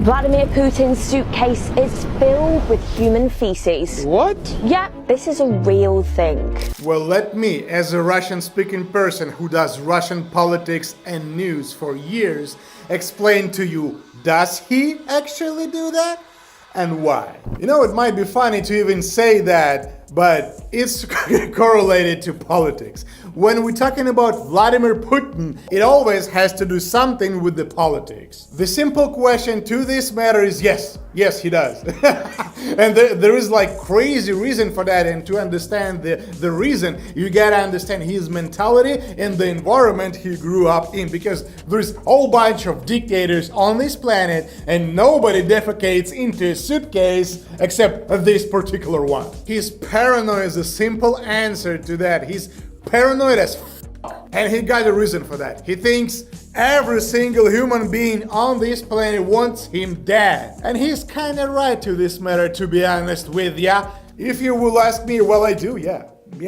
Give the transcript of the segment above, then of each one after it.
Vladimir Putin's suitcase is filled with human feces. What? Yeah, this is a real thing. Well, let me, as a Russian-speaking person who does Russian politics and news for years, explain to you, does he actually do that? And why? You know, it might be funny to even say that, but it's correlated to politics. When we're talking about Vladimir Putin, it always has to do something with the politics. The simple question to this matter is yes, he does. And there is like crazy reason for that, and to understand the reason, you gotta understand his mentality and the environment he grew up in, because there's a whole bunch of dictators on this planet and nobody defecates into a suitcase except this particular one. His paranoia is a simple answer to that. He's paranoid as f***, and he got a reason for that. He thinks every single human being on this planet wants him dead. And he's kinda right to this matter, to be honest with ya. If you will ask me, well, I do, yeah,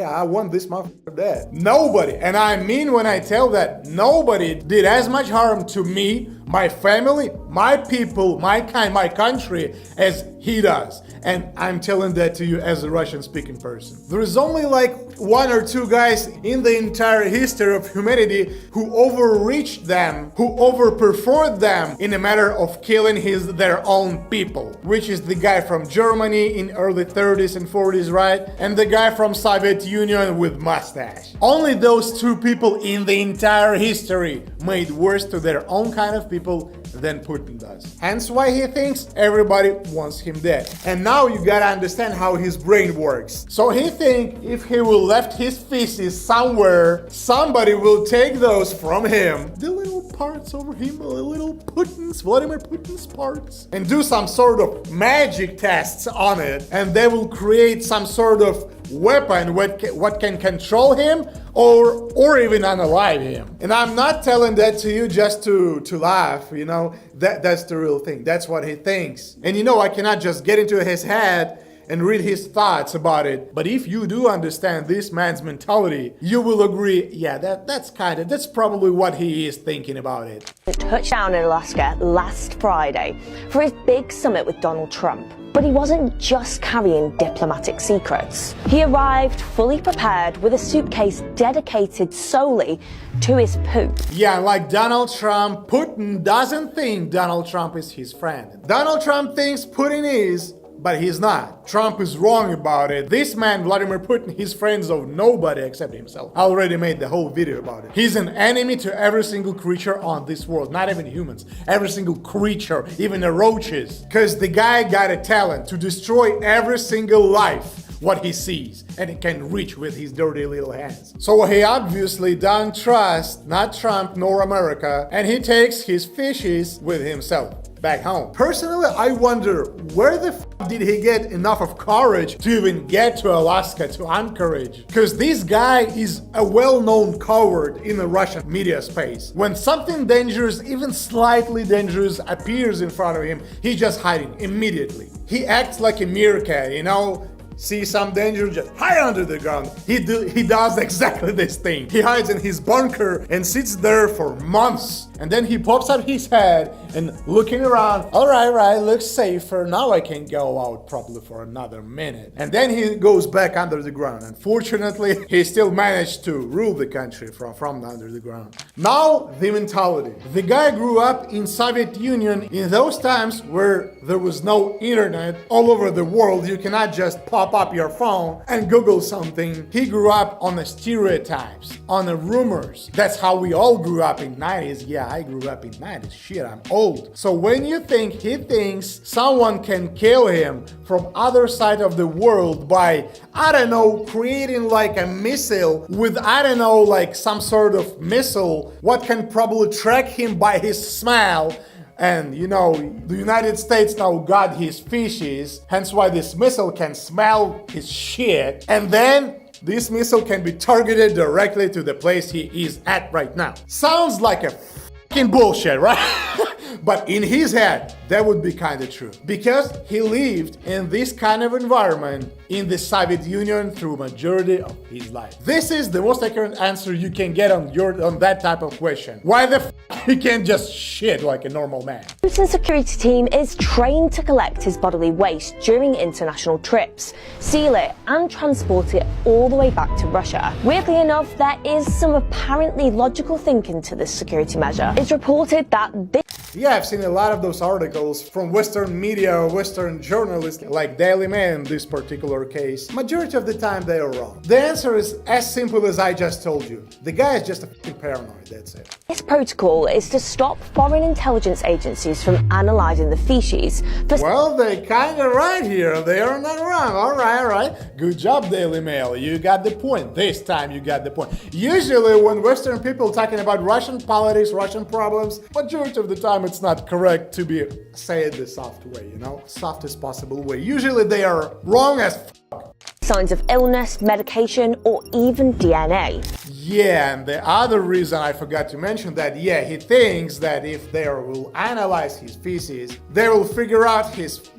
I want this motherfucker dead. Nobody, and I mean when I tell that, nobody did as much harm to me, my family, my people, my kind, my country, as he does. And I'm telling that to you as a Russian-speaking person. There is only like one or two guys in the entire history of humanity who overreached them, who overperformed them in a matter of killing their own people, which is the guy from Germany in early 30s and 40s, right? And the guy from Soviet Union with mustache. Only those two people in the entire history made worse to their own kind of people than Putin does. Hence why he thinks everybody wants him dead. And now you gotta understand how his brain works. So he thinks if he will left his feces somewhere, somebody will take those from him, the little parts over him, the little Vladimir Putin's parts, and do some sort of magic tests on it, and they will create some sort of weapon what can control him or even unalive him. And I'm not telling that to you just to laugh, you know, that's the real thing. That's what he thinks. And you know, I cannot just get into his head and read his thoughts about it. But if you do understand this man's mentality, you will agree, yeah, that's probably what he is thinking about it. Touched down in Alaska last Friday for his big summit with Donald Trump. But he wasn't just carrying diplomatic secrets. He arrived fully prepared with a suitcase dedicated solely to his poop. Yeah, like Donald Trump, Putin doesn't think Donald Trump is his friend. Donald Trump thinks Putin is, but he's not. Trump is wrong about it. This man, Vladimir Putin, he's friends of nobody except himself. I already made the whole video about it. He's an enemy to every single creature on this world, not even humans. Every single creature, even the roaches. Because the guy got a talent to destroy every single life, what he sees, and he can reach with his dirty little hands. So he obviously don't trust not Trump nor America, and he takes his fishes with himself back home. Personally, I wonder where the f did he get enough of courage to even get to Alaska, to Anchorage? Because this guy is a well-known coward in the Russian media space. When something dangerous, even slightly dangerous, appears in front of him, he's just hiding immediately. He acts like a meerkat, you know? See some danger, just hide under the ground. He does exactly this thing. He hides in his bunker and sits there for months. And then he pops up his head and looking around. All right, looks safer. Now I can go out probably for another minute. And then he goes back under the ground. Unfortunately, he still managed to rule the country from under the ground. Now, the mentality. The guy grew up in Soviet Union in those times where there was no internet all over the world. You cannot just pop up your phone and Google something. He grew up on the stereotypes, on the rumors. That's how we all grew up in 90s. Yeah, I grew up in 90s. Shit, I'm old. So when you think he thinks someone can kill him from other side of the world by, I don't know, creating like a missile with, I don't know, like some sort of missile, what can probably track him by his smell. And you know, the United States now got his feces, hence why this missile can smell his shit. And then this missile can be targeted directly to the place he is at right now. Sounds like a fucking bullshit, right? But in his head, that would be kind of true. Because he lived in this kind of environment in the Soviet Union through majority of his life. This is the most accurate answer you can get on that type of question. Why the f he can't just shit like a normal man? Putin's security team is trained to collect his bodily waste during international trips, seal it and transport it all the way back to Russia. Weirdly enough, there is some apparently logical thinking to this security measure. It's reported that this Yeah, I've seen a lot of those articles from Western media, Western journalists, like Daily Mail in this particular case. Majority of the time they are wrong. The answer is as simple as I just told you. The guy is just a f***ing paranoid, that's it. This protocol is to stop foreign intelligence agencies from analysing the feces for... Well, they kinda right here. They are not wrong. Alright. Good job, Daily Mail. You got the point. This time you got the point. Usually when Western people talking about Russian politics, Russian problems, majority of the time it's not correct to be say it the soft way, you know? Softest possible way. Usually they are wrong as f***. signs of illness, medication, or even DNA. Yeah, and the other reason I forgot to mention that, yeah, he thinks that if they will analyze his feces, they will figure out his,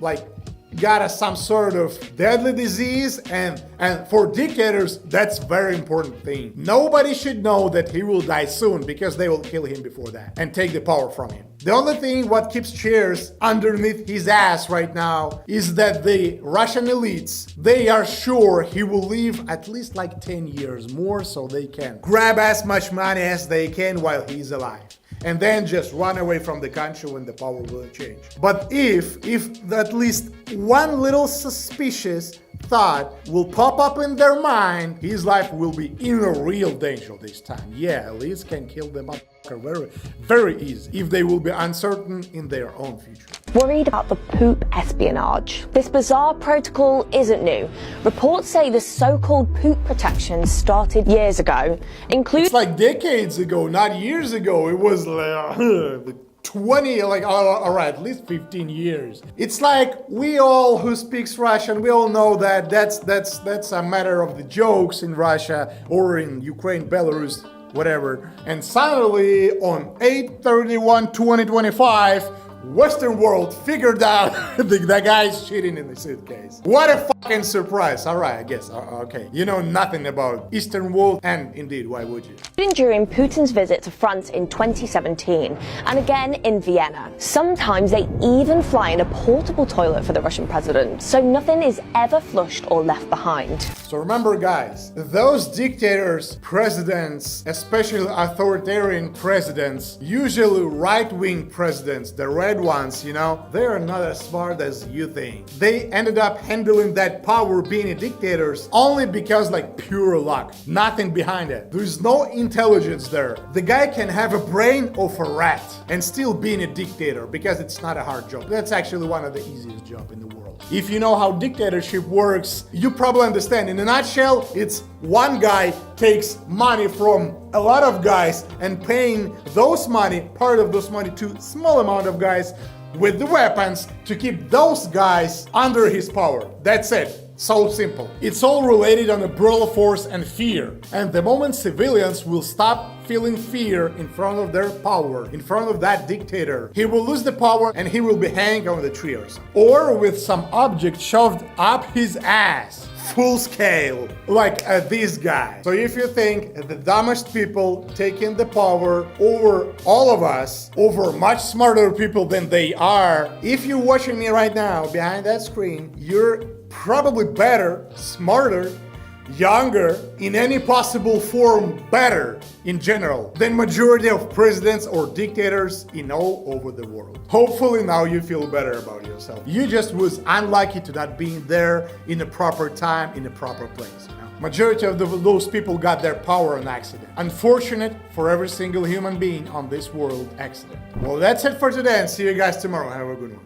got some sort of deadly disease, and for dictators, that's very important thing. Nobody should know that he will die soon because they will kill him before that and take the power from him. The only thing what keeps chairs underneath his ass right now is that the Russian elites, they are sure he will live at least 10 years more so they can grab as much money as they can while he's alive. And then just run away from the country when the power will change. But if at least one little suspicious thought will pop up in their mind, his life will be in a real danger this time. Yeah, elites can kill them up very, very easy if they will be uncertain in their own future. Worried about the poop espionage. This bizarre protocol isn't new. Reports say the so-called poop protection started years ago, including... It's like decades ago, not years ago. It was 20, alright, at least 15 years. It's like we all who speaks Russian, we all know that that's a matter of the jokes in Russia or in Ukraine, Belarus, whatever. And suddenly on 8/31/2025, Western world figured out the guy's shitting in the suitcase. What a fucking surprise. Alright, I guess. Okay. You know nothing about Eastern world, and indeed, why would you? During Putin's visit to France in 2017, and again in Vienna. Sometimes they even fly in a portable toilet for the Russian president, so nothing is ever flushed or left behind. So remember, guys, those dictators, presidents, especially authoritarian presidents, usually right-wing presidents, the red ones, you know, they are not as smart as you think. They ended up handling that power being dictators only because pure luck, nothing behind it. There's no intelligence there. The guy can have a brain of a rat and still being a dictator because it's not a hard job. That's actually one of the easiest jobs in the world. If you know how dictatorship works, you probably understand. In a nutshell, it's one guy takes money from a lot of guys and paying those money, part of those money, to small amount of guys with the weapons to keep those guys under his power. That's it. So simple. It's all related on a brutal force and fear. And the moment civilians will stop feeling fear in front of their power, in front of that dictator, he will lose the power and he will be hanging on the tree or something. Or with some object shoved up his ass. Full scale, like this guy. So if you think the dumbest people taking the power over all of us, over much smarter people than they are, if you're watching me right now behind that screen, you're probably better, smarter, younger, in any possible form better in general than majority of presidents or dictators in all over the world. Hopefully now you feel better about yourself. You just was unlucky to not being there in the proper time, in the proper place. You know? Majority of those people got their power on accident. Unfortunate for every single human being on this world accident. Well, that's it for today, and see you guys tomorrow. Have a good one.